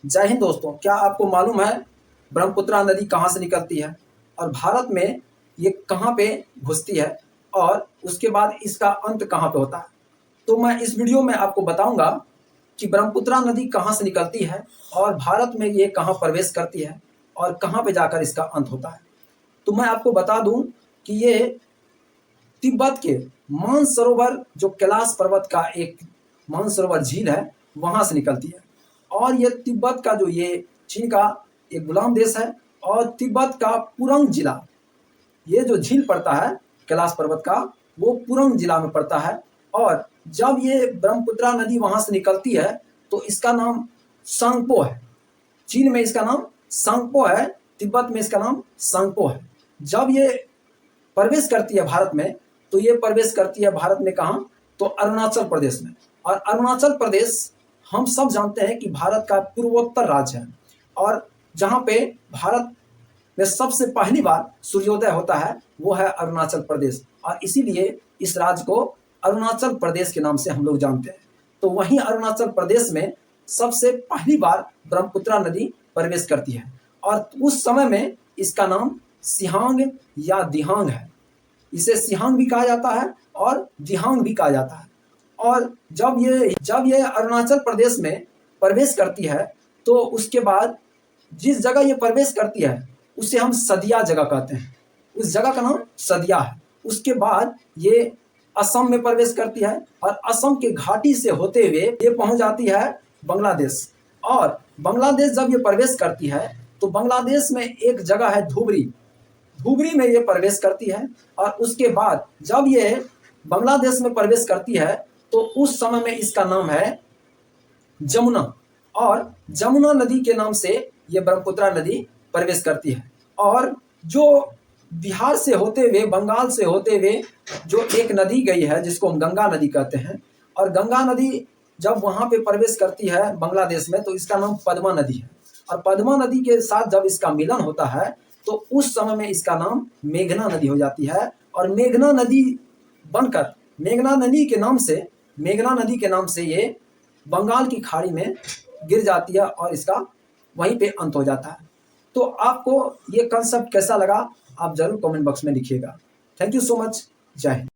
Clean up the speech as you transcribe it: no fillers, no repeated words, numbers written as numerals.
जय हिंद दोस्तों, क्या आपको मालूम है ब्रह्मपुत्रा नदी कहाँ से निकलती है और भारत में ये कहाँ पे घुसती है और उसके बाद इसका अंत कहाँ पे होता है। तो मैं इस वीडियो में आपको बताऊंगा कि ब्रह्मपुत्रा नदी कहाँ से निकलती है और भारत में ये कहाँ प्रवेश करती है और कहाँ पे जाकर इसका अंत होता है। तो मैं आपको बता दूं कि ये तिब्बत के मानसरोवर, जो कैलाश पर्वत का एक मानसरोवर झील है, वहां से निकलती है। और ये तिब्बत का जो ये चीन का एक गुलाम देश है और तिब्बत का पुरंग जिला, ये जो झील पड़ता है कैलाश पर्वत का, वो पुरंग जिला में पड़ता है। और जब ये ब्रह्मपुत्रा नदी वहां से निकलती है तो इसका नाम सांगपो है। चीन में इसका नाम सांगपो है, तिब्बत में इसका नाम सांगपो है। जब ये प्रवेश करती है भारत में, तो ये प्रवेश करती है भारत में कहाँ, तो अरुणाचल प्रदेश में। और अरुणाचल प्रदेश हम सब जानते हैं कि भारत का पूर्वोत्तर राज्य है और जहाँ पे भारत में सबसे पहली बार सूर्योदय होता है वो है अरुणाचल प्रदेश, और इसीलिए इस राज्य को अरुणाचल प्रदेश के नाम से हम लोग जानते हैं। तो वहीं अरुणाचल प्रदेश में सबसे पहली बार ब्रह्मपुत्रा नदी प्रवेश करती है और उस समय में इसका नाम सिहांग या दिहांग है। इसे सिहांग भी कहा जाता है और दिहांग भी कहा जाता है। और जब ये अरुणाचल प्रदेश में प्रवेश करती है तो उसके बाद जिस जगह ये प्रवेश करती है उसे हम सदिया जगह कहते हैं। उस जगह का नाम सदिया है। उसके बाद ये असम में प्रवेश करती है और असम के घाटी से होते हुए ये पहुंच जाती है बांग्लादेश। और बांग्लादेश जब ये प्रवेश करती है तो बांग्लादेश में एक जगह है धुबरी, धुबरी में ये प्रवेश करती है। और उसके बाद जब ये बांग्लादेश में प्रवेश करती है तो उस समय में इसका नाम है जमुना, और जमुना नदी के नाम से ये ब्रह्मपुत्रा नदी प्रवेश करती है। और जो बिहार से होते हुए, बंगाल से होते हुए जो एक नदी गई है जिसको हम गंगा नदी कहते हैं, और गंगा नदी जब वहां पे प्रवेश करती है बांग्लादेश में तो इसका नाम पद्मा नदी है। और पद्मा नदी के साथ जब इसका मिलन होता है तो उस समय में इसका नाम मेघना नदी हो जाती है। और मेघना नदी बनकर मेघना नदी के नाम से ये बंगाल की खाड़ी में गिर जाती है और इसका वहीं पे अंत हो जाता है। तो आपको ये कंसेप्ट कैसा लगा आप जरूर कमेंट बॉक्स में लिखिएगा। Thank you so much. जय हिंद।